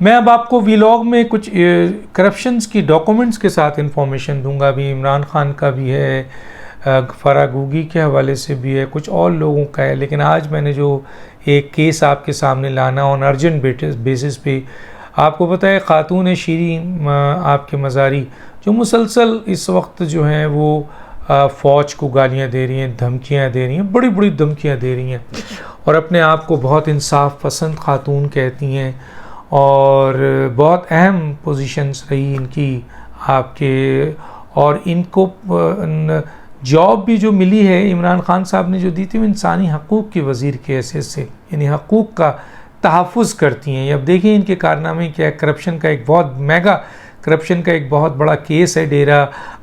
मैं अब आपको वीलॉग में कुछ करप्शंस की डॉक्यूमेंट्स के साथ इंफॉर्मेशन दूंगा। अभी इमरान खान का भी है, फरागूगी के हवाले से भी है, कुछ और लोगों का है, लेकिन आज मैंने जो एक केस आपके सामने लाना ऑन अर्जेंट बेसिस पे, आपको पता है खातून है शीरी आपके मज़ारी जो मुसलसल इस वक्त जो हैं वो फ़ौज को गालियाँ दे रही हैं, धमकियाँ दे रही हैं, बड़ी बड़ी धमकियाँ दे रही हैं और अपने आप को बहुत इंसाफ पसंद खातून कहती हैं और बहुत अहम पोजीशंस रही इनकी आपके, और इनको जॉब भी जो मिली है इमरान खान साहब ने जो दी थी वो इंसानी हकूक़ की वज़ीर के हैसियत से, यानी हकूक़ का तहफ़्फ़ुज़ करती हैं। अब देखिए इनके कारनामे क्या है। करप्शन का एक बहुत मेगा करप्शन का एक बहुत बड़ा केस है डेरा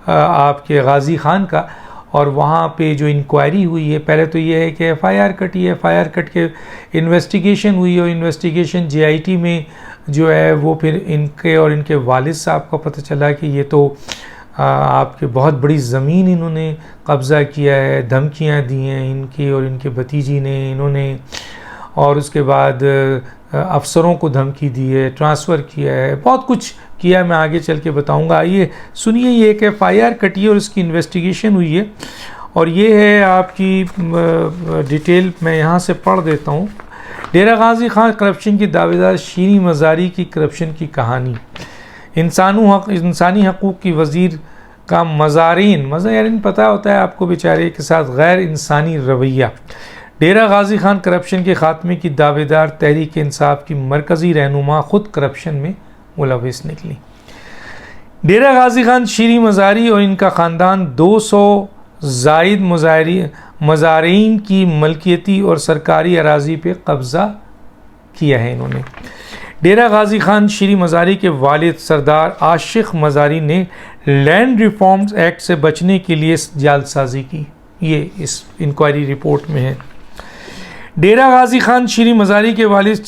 आपके गाज़ी खान का, और वहाँ पे जो इंक्वायरी हुई है, पहले तो ये है कि एफ़आईआर कटी है, एफ़आईआर कट के इन्वेस्टिगेशन हुई और इन्वेस्टिगेशन जेआईटी में जो है वो फिर इनके और इनके वालिद साहब का पता चला कि ये तो आपके बहुत बड़ी ज़मीन इन्होंने कब्ज़ा किया है, धमकियाँ दी हैं इनकी और इनके भतीजी ने इन्होंने, और उसके बाद अफसरों को धमकी दी है, ट्रांसफ़र किया है, बहुत कुछ किया। मैं आगे चल के बताऊंगा। आइए सुनिए, ये एक एफ़आईआर कटी है और इसकी इन्वेस्टिगेशन हुई है और ये है आपकी डिटेल मैं यहाँ से पढ़ देता हूँ। डेरा गाज़ी खान करप्शन की दावेदार शीरी मज़ारी की करप्शन की कहानी। इंसानी हकूक़ की वज़ीर का मज़ारीन पता होता है आपको बेचारे के साथ गैर इंसानी रवैया। डेरा गाज़ी खान करप्शन के ख़ात्मे की दावेदार तहरीक इंसाफ की मरकज़ी रहनुमा खुद करप्शन में मुलविस निकली। डेरा गाज़ी खान शीरी मज़ारी और इनका ख़ानदान 200 ज़ायद मज़ारीन की मलकियती और सरकारी अराज़ी पे कब्ज़ा किया है इन्होंने। डेरा गाज़ी खान शीरी मज़ारी के वालिद सरदार आशिक़ मज़ारी ने लैंड रिफॉर्म्स एक्ट से बचने के लिए जालसाजी की, ये इस इंक्वायरी रिपोर्ट में है। डेरा गाज़ी खान शीरी मज़ारी के वालिद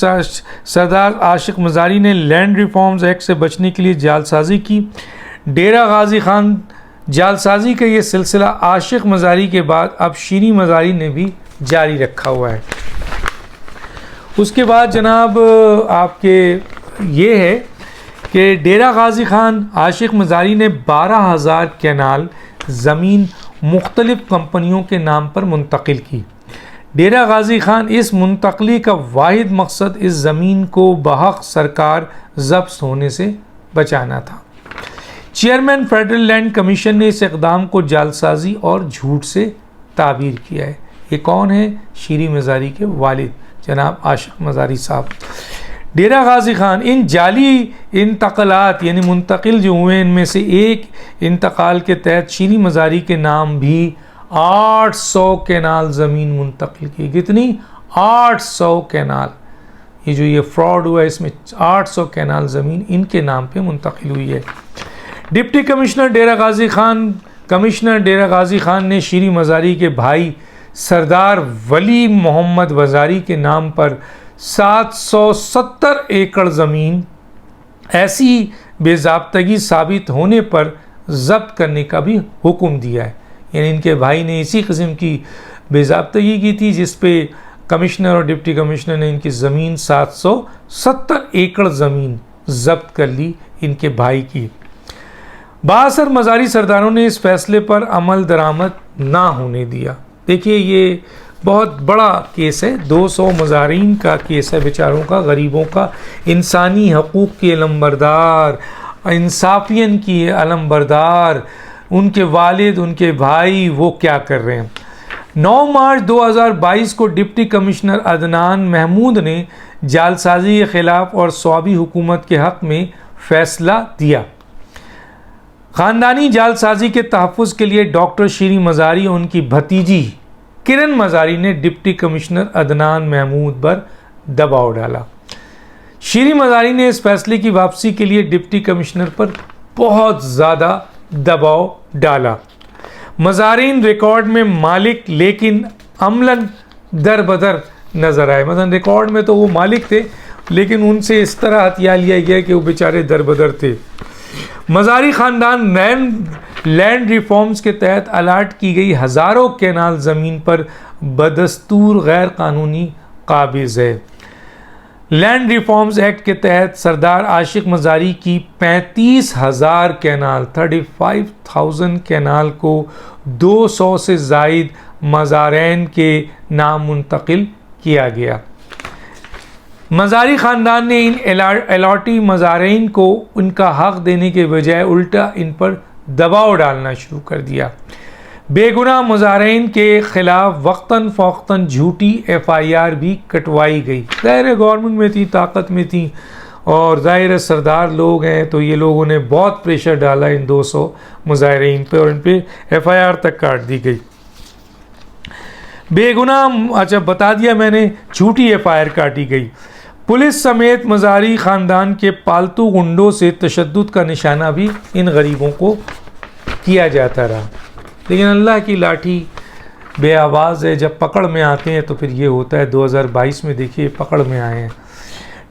सरदार आशिक़ मज़ारी ने लैंड रिफॉर्म्स एक्ट से बचने के लिए जालसाजी की। डेरा गाज़ी खान जालसाजी का ये सिलसिला आशिक़ मज़ारी के बाद अब शीरी मज़ारी ने भी जारी रखा हुआ है। उसके बाद जनाब आपके ये है कि डेरा गाज़ी खान आशिक़ मज़ारी ने 12,000 कैनाल ज़मीन मुख्तलिफ़ कंपनियों के नाम पर मुंतकिल की। डेरा गाज़ी खान इस मुंतकली का वाहिद मकसद इस ज़मीन को बहक़ सरकार ज़ब्त होने से बचाना था। चेयरमैन फेडरल लैंड कमीशन ने इस इक़दाम को जालसाजी और झूठ से ताबीर किया है। ये कौन है? शीरी मज़ारी के वालिद जनाब आशिक़ मज़ारी साहब। डेरा गाज़ी खान इन जाली इंतकालात यानी मुंतकिल जो हुए इनमें से एक इंतकाल के तहत शीरी मज़ारी के नाम भी 800 कैनाल ज़मीन मुंतकिल की। कितनी? 800 कैनाल। ये जो ये फ्रॉड हुआ है इसमें 800 कैनाल ज़मीन इनके नाम पे मुंतकिल हुई है। डिप्टी कमिश्नर डेरा गाज़ी खान ने शीरी मज़ारी के भाई सरदार वली मोहम्मद वज़ारी के नाम पर 770 एकड़ ज़मीन ऐसी बेज़ाब्तगी साबित होने पर ज़ब्त करने का भी हुक्म दिया है। यानी इनके भाई ने इसी किस्म की बेज़ाब्तगी की थी जिस पे कमिश्नर और डिप्टी कमिश्नर ने इनकी ज़मीन 770 एकड़ ज़मीन ज़ब्त कर ली इनके भाई की। बासर मज़ारी सरदारों ने इस फैसले पर अमल दरामद ना होने दिया। देखिए ये बहुत बड़ा केस है, 200 मज़ारीन का केस है, बेचारों का, गरीबों का, इंसानी हकूक़ के अलमबरदार, इंसाफियन की अलमबरदार, उनके वालिद उनके भाई वो क्या कर रहे हैं। 9 मार्च 2022 को डिप्टी कमिश्नर अदनान महमूद ने जालसाजी के ख़िलाफ़ और स्वाबी हुकूमत के हक़ में फ़ैसला दिया। ख़ानदानी जालसाजी के तहफ़्फ़ुज़ के लिए डॉक्टर शीरी मज़ारी और उनकी भतीजी किरण मज़ारी ने डिप्टी कमिश्नर अदनान महमूद पर दबाव डाला। शीरी मज़ारी ने इस फैसले की वापसी के लिए डिप्टी कमिश्नर पर बहुत ज़्यादा दबाव डाला। मज़ारीन रिकॉर्ड में मालिक लेकिन अमलन दर बदर नज़र आए। मतलब रिकॉर्ड में तो वो मालिक थे लेकिन उनसे इस तरह हथिया लिया गया कि वो बेचारे दर बदर थे। मज़ारी ख़ानदान लैंड रिफॉर्म्स के तहत अलाट की गई हज़ारों कैनाल ज़मीन पर बदस्तूर गैर कानूनी काबिज़ है। लैंड रिफॉर्म्स एक्ट के तहत सरदार आशिक मज़ारी की 35,000 कैनाल 35,000 कैनाल को 200 से ज़ायद मज़ारैन के नाम मुंतकिल किया गया। मज़ारी ख़ानदान ने इन अलॉटी मज़ारैन को उनका हक़ देने के बजाय उल्टा इन पर दबाव डालना शुरू कर दिया। बेगुनाह मज़ारैन के ख़िलाफ़ वक्तन फ़ौक़्तन झूठी FIR भी कटवाई गई। ज़ाहिर गवर्नमेंट में थी, ताकत में थी और ज़ाहिर सरदार लोग हैं, तो ये लोगों ने बहुत प्रेशर डाला इन 200 मुज़ाहिरीन पे और इन पे FIR तक काट दी गई। बेगुनाह, अच्छा बता दिया मैंने, झूठी FIR काटी गई। पुलिस समेत मज़ारी ख़ानदान के पालतू गुंडों से तशद्दुद का निशाना भी इन गरीबों को किया जाता रहा। लेकिन अल्लाह की लाठी बेआवाज़ है, जब पकड़ में आते हैं तो फिर ये होता है। 2022 में देखिए पकड़ में आए हैं।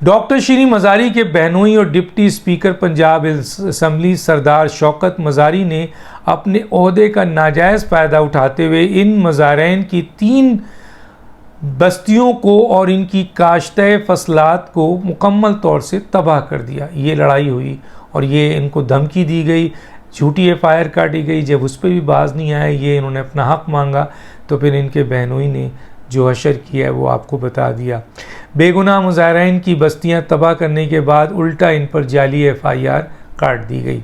डॉक्टर शीरी मज़ारी के बहनोई और डिप्टी स्पीकर पंजाब असम्बली सरदार शौकत मज़ारी ने अपने ओहदे का नाजायज़ फ़ायदा उठाते हुए इन मज़ारैन की 3 बस्तियों को और इनकी काश्ते फसलात को मुकम्मल तौर से तबाह कर दिया। ये लड़ाई हुई और ये इनको धमकी दी गई, झूठी FIR काटी गई। जब उस पर भी बाज नहीं आए, ये इन्होंने अपना हक मांगा, तो फिर इनके बहनोई ने जो हशर किया है वो आपको बता दिया। बेगुनाह मुज़ाहिरीन की बस्तियां तबाह करने के बाद उल्टा इन पर जाली FIR काट दी गई।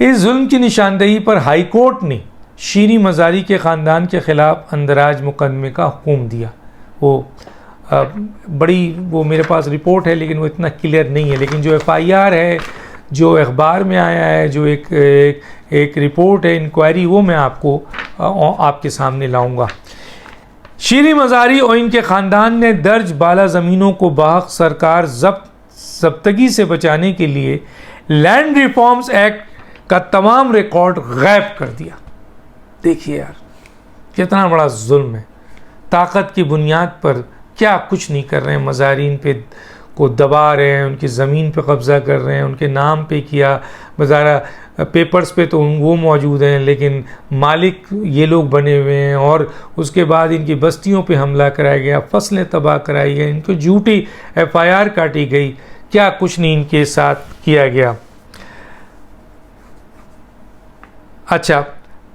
इस जुल्म की निशानदेही पर हाई कोर्ट ने शीरी मज़ारी के ख़ानदान के ख़िलाफ़ अंदराज मुकदमे का हुक्म दिया। वो मेरे पास रिपोर्ट है लेकिन वो इतना क्लियर नहीं है, लेकिन जो FIR है, जो अखबार में आया है, जो एक रिपोर्ट है इंक्वायरी, वो मैं आपके सामने लाऊंगा। शीरी मज़ारी और इनके ख़ानदान ने दर्ज बाला ज़मीनों को बाहक सरकार ज़ब्तगी से बचाने के लिए लैंड रिफॉर्म्स एक्ट का तमाम रिकॉर्ड गायब कर दिया। देखिए यार कितना बड़ा जुल्म है। ताकत की बुनियाद पर क्या कुछ नहीं कर रहे हैं, मज़ारीन पे को दबा रहे हैं, उनकी ज़मीन पे कब्ज़ा कर रहे हैं, उनके नाम पे किया, बाज़ारा पेपर्स पे तो वो मौजूद हैं लेकिन मालिक ये लोग बने हुए हैं। और उसके बाद इनकी बस्तियों पे हमला कराया गया, फसलें तबाह कराई गई, इनको झूठी FIR काटी गई, क्या कुछ नहीं इनके साथ किया गया। अच्छा,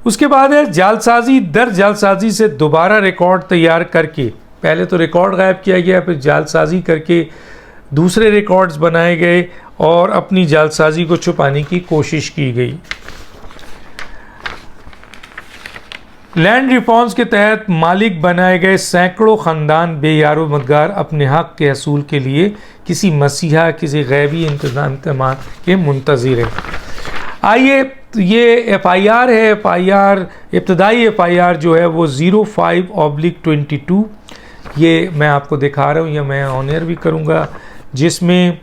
उसके बाद है जालसाजी दर जालसाजी से दोबारा रिकॉर्ड तैयार करके, पहले तो रिकॉर्ड गायब किया गया, फिर जालसाजी करके दूसरे रिकॉर्ड्स बनाए गए और अपनी जालसाजी को छुपाने की कोशिश की गई। लैंड रिफॉर्म्स के तहत मालिक बनाए गए सैकड़ों ख़ानदान बेयारो मदगार अपने हक़ के हसूल के लिए किसी मसीहा, किसी गैबी इंतज़ाम के मुंतज़िर हैं। आइए, ये FIR है, इब्तदाई FIR जो है वो 05/22, ये मैं आपको दिखा रहा हूँ, या मैं ऑन एयर भी करूँगा, जिसमें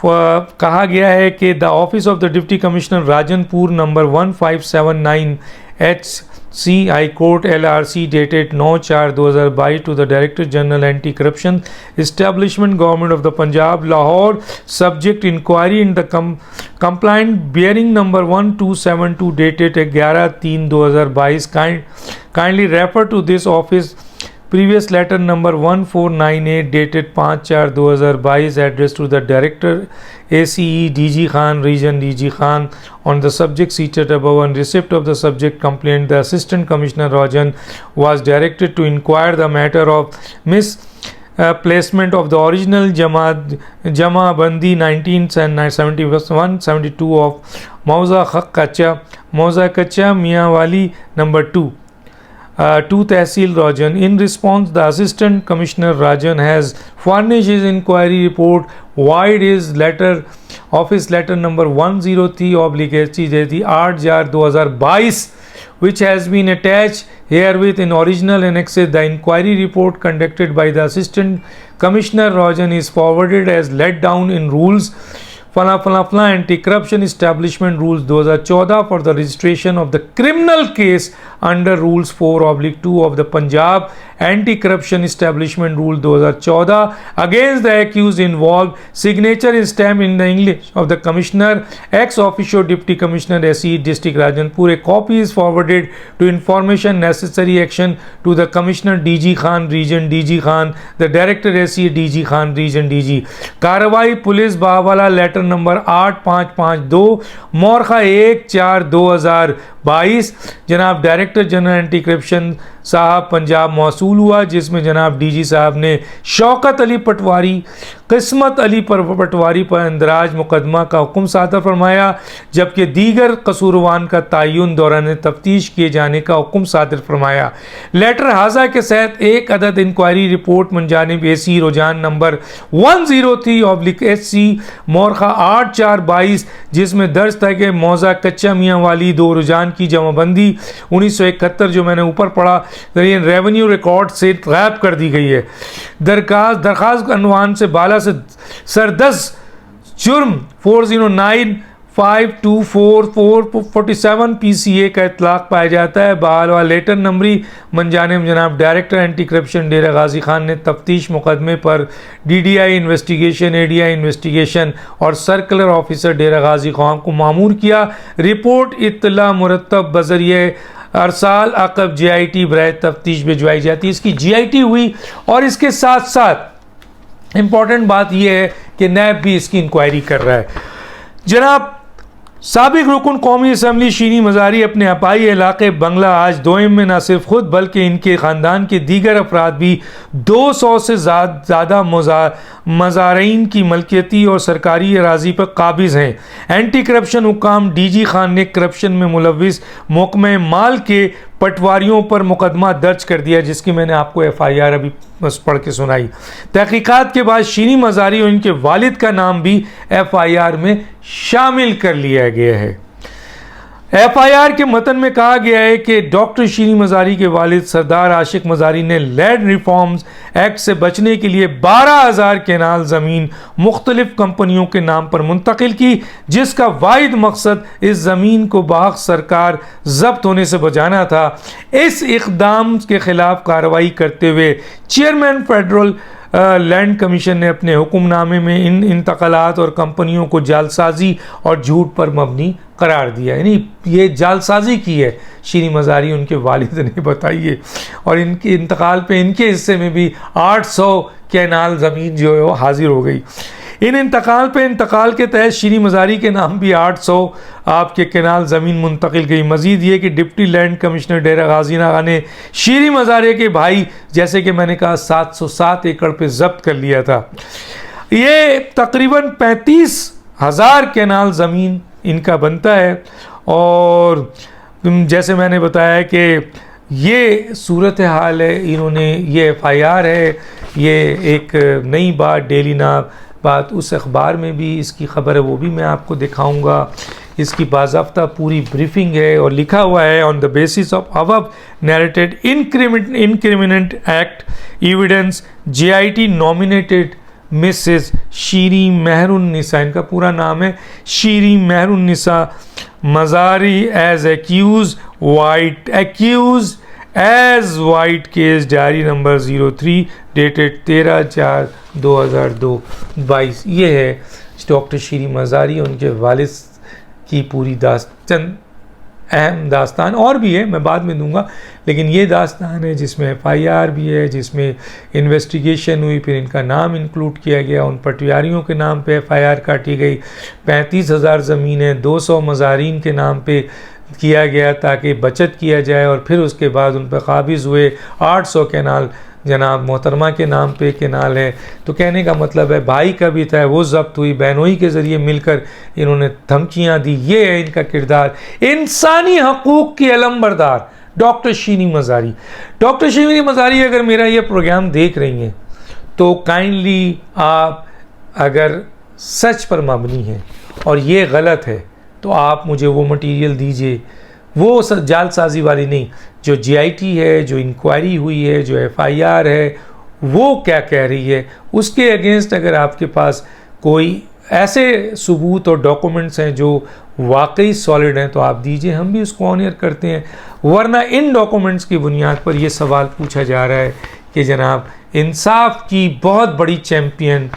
कहा गया है कि the office of the deputy commissioner Rajanpur number 1579 HC high court LRC dated 9/4/2022 to the director general anti corruption establishment government of the Punjab Lahore subject inquiry in the complaint bearing number 1272 dated 11/3/2022 kindly refer to this office previous letter number 1498 dated 5/4/2022 addressed to the director ACE DG Khan region DG Khan on the subject cited above. On receipt of the subject complaint, the assistant commissioner Rajan was directed to inquire the matter of placement of the original Jama Bandi 1971-72 of Mauza Kacha Miawali number 2 to Tehsil Rajan. In response, the Assistant Commissioner Rajan has furnished his inquiry report void his office letter number 103/8/2022 which has been attached herewith in original annexes. The inquiry report conducted by the Assistant Commissioner Rajan is forwarded as laid down in rules फला फला फला anti corruption establishment rules 2014 for the registration of the criminal case under rules 4/2 of the Punjab anti corruption establishment rule 2014 against the accuse involve, signature is stamp in the English of the commissioner ex officio deputy commissioner SE district Rajanpur. A copy is forwarded to information necessary action to the commissioner DG Khan region DG Khan, the director SE DG Khan region DG. कार्रवाई police बाहवाला letter number 8552 मोरखा 1/4/2022 जनाब director general anti corruption साहब पंजाब मौसूल हुआ, जिसमें जनाब DG साहब ने शौकत अली पटवारी, किस्मत अली पटवारी पर इंदराज मुकदमा का हुक्म सादर फरमाया, जबकि दीगर कसूरवान का तयन दौरान तफ्तीश किए जाने का हुक्म सादर फरमाया. लेटर हाजा के तहत एक अदद इंक्वायरी रिपोर्ट मंजानिब SE रुझान नंबर 103/SC मोरखा 8/4/22 जिसमें दर्ज था कि मौजा कच्चा मियाँ वाली 2 रुझान की जमाबंदी 1971 जो मैंने ऊपर पढ़ा रेवेन्यू रिकॉर्ड से गायब कर दी गई है. दरखास्त अनवान से बाला से सरदस जुर्म 409524447 PCA का इतलाक पाया जाता है. बालवा लेटर नंबरी मंजानिब जनाब डायरेक्टर एंटी करप्शन डेरा गाजी खान ने तफ्तीश मुकदमे पर DDI इन्वेस्टिगेशन, ADI इन्वेस्टिगेशन और सर्कुलर ऑफिसर डेरा गाजी खान को मामूर किया. रिपोर्ट इत्तला मुरतब बजरिए अरसाल अकब GIT बराए तफ्तीश भिजवाई जाती है. इसकी GIT हुई और इसके साथ साथ इम्पॉर्टेंट बात यह है कि नैब भी इसकी इंक्वायरी कर रहा है. जनाब साबिक रुकन कौमी असम्बली शीरी मज़ारी अपने अपाई इलाके बंगला आज दोइम में न सिर्फ खुद बल्कि इनके ख़ानदान के दीगर अफराद भी 200 से ज़्यादा मज़ारीन की मलकियती और सरकारी अराजी पर काबिज़ हैं. एंटी करप्शन हुकाम DG खान ने करप्शन में मुलविस महकमे माल के पटवारियों पर मुकदमा दर्ज कर दिया, जिसकी मैंने आपको FIR अभी पढ़ के सुनाई. तहकीकात के बाद शीरी मज़ारी और इनके वालिद का नाम भी FIR में शामिल कर लिया गया है. FIR के मतन में कहा गया है कि डॉक्टर शीरी मज़ारी के वालिद सरदार आशिक मज़ारी ने लैंड रिफॉर्म्स एक्ट से बचने के लिए 12,000 केनाल ज़मीन मुख्तलिफ कंपनियों के नाम पर मुंतकिल की, जिसका वाहिद मकसद इस ज़मीन को बाहक सरकार जब्त होने से बचाना था. इस इक़दाम के खिलाफ कार्रवाई करते हुए चेयरमैन फेडरल लैंड कमीशन ने अपने हुक्मनामे में इन इंतकालात और कंपनियों को जालसाजी और झूठ पर मबनी करार दिया. यानी ये जालसाजी की है शीरी मज़ारी उनके वालिद ने बताई है, और इनके इंतकाल पे इनके हिस्से में भी 800 कैनाल ज़मीन जो है वो हाजिर हो गई. इन इंतकाल के तहत शीरी मज़ारी के नाम भी 800 आपके कैनाल ज़मीन मुंतकिल गई. मज़ीद ये कि डिप्टी लैंड कमिश्नर डेरा गाजी खान ने शीरी मज़ारी के भाई जैसे कि मैंने कहा 707 एकड़ पे जब्त कर लिया था. ये तकरीबन 35,000 कैनाल ज़मीन इनका बनता है. और जैसे मैंने बताया कि ये सूरत हाल है, इन्होंने ये FIR है, ये एक नई बात डेली ना बात उस अखबार में भी इसकी खबर है, वो भी मैं आपको दिखाऊंगा. इसकी बाज़ाब्ता पूरी ब्रीफिंग है और लिखा हुआ है on the basis of above narrated incriminating act evidence GIT nominated Mrs Shirin Mehrunnisa, इनका पूरा नाम है Shirin Mehrunnisa Mazari as accused vide case diary number 03 dated 13/4/2022. ये है डॉक्टर शीरी मज़ारी उनके वालिद की पूरी दास्तान. अहम दास्तान और भी है, मैं बाद में दूंगा, लेकिन ये दास्तान है जिसमें FIR भी है, जिसमें इन्वेस्टिगेशन हुई, फिर इनका नाम इंक्लूड किया गया, उन पटवारियों के नाम पे FIR काटी गई. 35,000 ज़मीनें 200 मज़ारीन के नाम पे किया गया ताकि बचत किया जाए, और फिर उसके बाद उन पर काबिज़ हुए. 800 कैनाल जनाब मोहतरमा के नाम पे कैनाल है. तो कहने का मतलब है भाई का भी था, वो जब्त हुई, बहनोई के ज़रिए मिलकर इन्होंने धमकियाँ दी. ये है इनका किरदार. इंसानी हकूक़ की अलमबरदार डॉक्टर शीरी मज़ारी. डॉक्टर शीरी मज़ारी अगर मेरा ये प्रोग्राम देख रही हैं तो काइंडली आप अगर सच पर मबनी हैं और ये गलत है तो आप मुझे वो मटेरियल दीजिए, वो जालसाजी वाली नहीं, जो GIT है, जो इंक्वायरी हुई है, जो FIR है, वो क्या कह रही है, उसके अगेंस्ट अगर आपके पास कोई ऐसे सबूत और डॉक्यूमेंट्स हैं जो वाकई सॉलिड हैं तो आप दीजिए, हम भी उसको ऑनर करते हैं। वरना इन डॉक्यूमेंट्स की बुनियाद पर यह सवाल पूछा जा रहा है कि जनाब इंसाफ की बहुत बड़ी चैम्पियन,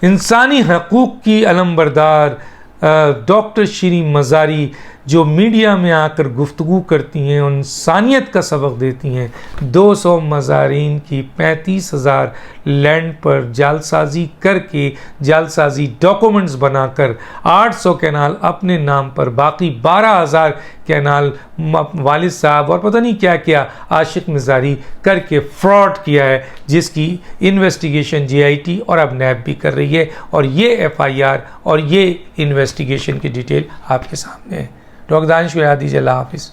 इंसानी हकूक़ की अलमबरदार डॉक्टर शीरीन मज़ारी जो मीडिया में आकर गुफ्तगू करती हैं और इंसानियत का सबक देती हैं, 200 मज़ारीन की 35,000 लैंड पर जालसाजी करके, जालसाजी डॉक्यूमेंट्स बनाकर 800 कैनाल अपने नाम पर, बाकी 12,000 कैनाल वालिद साहब और पता नहीं क्या क्या आशिक मज़ारी करके फ्रॉड किया है, जिसकी इन्वेस्टिगेशन JIT और अब NAB भी कर रही है। और ये FIR और ये इन्वेस्टिगेशन की डिटेल आपके सामने है। डॉक्टर दानिश को याद दीजिए। अल्लाह हाफिज़।